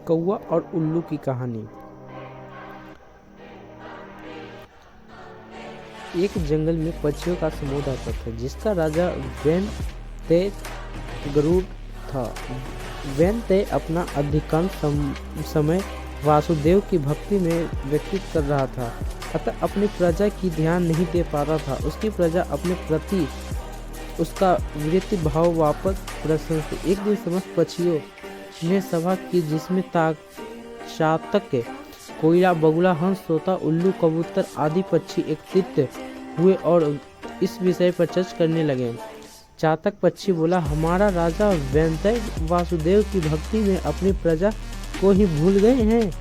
कौवा और उल्लू की कहानी। एक जंगल में पक्षियों का समूह रहता था, जिसका राजा वैन तय गरुड़ था। वैन तय अपना अधिकांश समय वासुदेव की भक्ति में व्यतीत कर रहा था, अतः अपनी प्रजा की ध्यान नहीं दे पा रहा था। उसकी प्रजा अपने प्रति उसका वृत्ति भाव वापस प्रसन्न थे। एक दिन समस्त पक्षियों ने सभा की, जिसमें चातक, कोयला, बगुला, हंस, तोता, उल्लू, कबूतर आदि पक्षी एकत्रित हुए और इस विषय पर चर्चा करने लगे। चातक पक्षी बोला, हमारा राजा वैनतय वासुदेव की भक्ति में अपनी प्रजा को ही भूल गए हैं।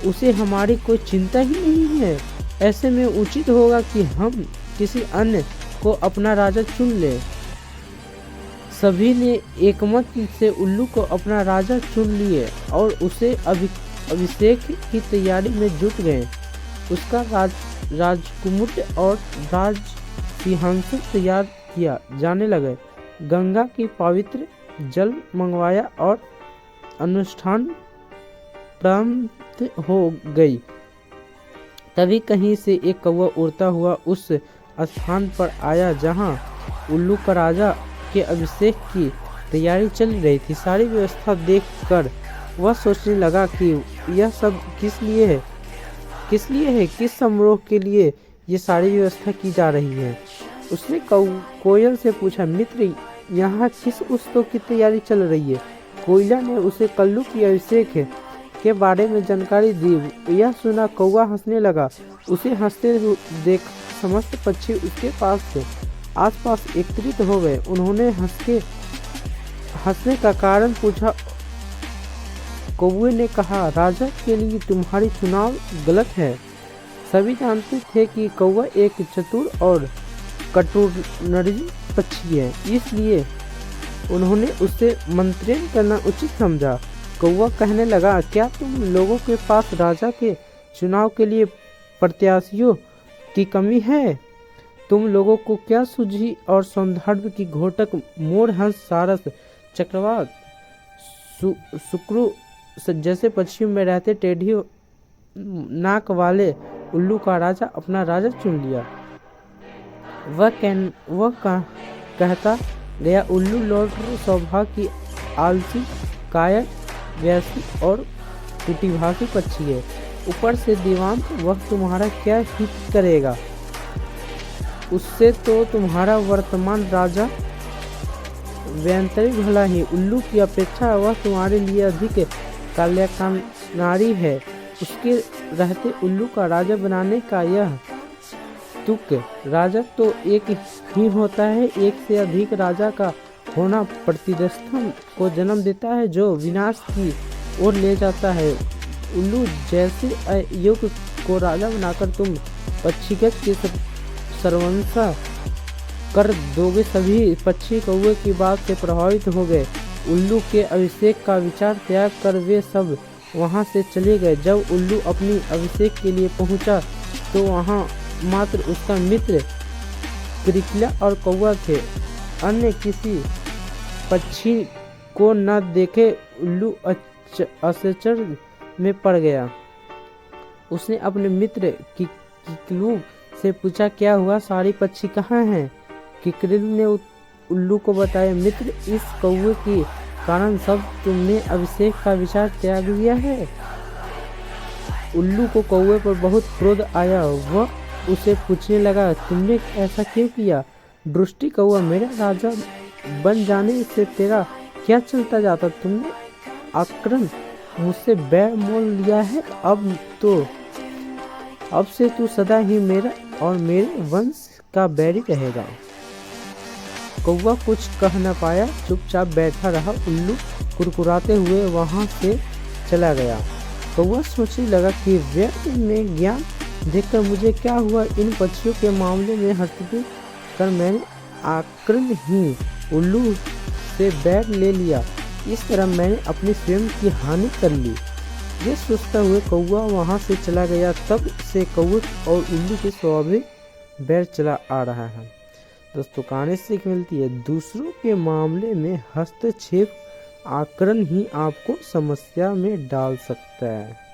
उसे हमारी कोई चिंता ही नहीं है। ऐसे में उचित होगा कि हम किसी अन्य को अपना राजा चुन ले। सभी ने एकमत से उल्लू को अपना राजा चुन लिए और उसे अभिषेक की तैयारी में जुट गए। उसका राजकुमुट और राज सिंहासन तैयार किया जाने लगे। गंगा की पवित्र जल मंगवाया और अनुष्ठान प्रारंभ हो गई। तभी कहीं से एक कौवा उड़ता हुआ उस स्थान पर आया जहां उल्लू का राजा के अभिषेक की तैयारी चल रही थी। सारी व्यवस्था देखकर वह सोचने लगा कि यह सब किस लिए है, किस समारोह के लिए ये सारी व्यवस्था की जा रही है। उसने कोयल से पूछा, मित्र, यहाँ किस उत्सव की तैयारी चल रही है? कोयला ने उसे कल्लू की अभिषेक के बारे में जानकारी दी। यह सुना कौवा हंसने लगा। उसे हंसते देख समस्त पक्षी उसके पास थे आसपास एकत्रित हो गए। उन्होंने हंसने का कारण पूछा। कौवे ने कहा, राजा के लिए तुम्हारी चुनाव गलत है। सभी जानते थे कि कौवा एक चतुर और कटुनरी पक्षी है, इसलिए उन्होंने उसे मंत्रण करना उचित समझा। कौवा कहने लगा, क्या तुम लोगों के पास राजा के चुनाव के लिए प्रत्याशियों की कमी है? तुम लोगों को क्या सूझी और सौंदर्य की घोटक, मोर, हंस, सारस, चक्रवात, शुक्र जैसे पक्षियों में रहते टेढ़ी नाक वाले उल्लू का राजा अपना राजा चुन लिया। वह कहता गया, उल्लू लौट सौभाग्य की आलसी, कायर, वैसी और टूटीभाषी पक्षी है। ऊपर से दीवान, वह तुम्हारा क्या हित करेगा? उससे तो तुम्हारा वर्तमान राजा वैनतय भला ही। उल्लू की अपेक्षा वह तुम्हारे लिए अधिक कल्याणकारी है। उसके रहते उल्लू का राजा बनाने का यह तुक, राजा तो एक ही होता है। एक से अधिक राजा का होना प्रतिष्ठा को जन्म देता है, जो विनाश की ओर ले जाता है। उल्लू जैसे अयोग्य को राजा बनाकर तुम पक्षीगत के सर्वंसा कर दोगे। सभी पक्षी कौवे की बात से प्रभावित हो गए। उल्लू के अभिषेक का विचार त्याग कर वे सब वहां से चले गए। जब उल्लू अपनी अभिषेक के लिए पहुंचा तो वहां मात्र उसका मित्र क्रिकला और कौवा थे। अन्य किसी पक्षी को न देखे उल्लू आश्चर्य में पड़ गया। उसने अपने मित्र किकलू से पूछा, क्या हुआ? सारी पक्षी कहाँ हैं? किकलू ने उल्लू को बताया, मित्र, इस कौवे के कारण सब तुमने अभिषेक का विचार त्याग दिया है। उल्लू को कौवे पर बहुत क्रोध आया। वह उसे पूछने लगा, तुमने ऐसा क्यों किया? दृष्टि कौवा, मेरा राजा बन जाने से तेरा क्या चलता जाता? तुमने आक्रमण मुझसे बैर मोल लिया है। अब से तू सदा ही मेरा और मेरे वंश का बैरी रहेगा। कौवा कुछ कह न पाया, चुपचाप बैठा रहा। उल्लू कुरकुराते हुए वहां से चला गया। कौवा सोचने लगा कि व्यर्थ में ज्ञान देखकर मुझे क्या हुआ? इन पक्षियों के मामले में हस्तक्षेप कर मैंने आक्रमण ही उल्लू से बैर ले लिया। इस तरह मैंने अपनी स्वयं की हानि कर ली। ये सोचता हुए कौवा वहां से चला गया। तब से कौवे और उल्लू के स्वाभाविक बैर चला आ रहा है। दोस्तों, कहानी से सीख मिलती है, दूसरों के मामले में हस्तक्षेप आकरण ही आपको समस्या में डाल सकता है।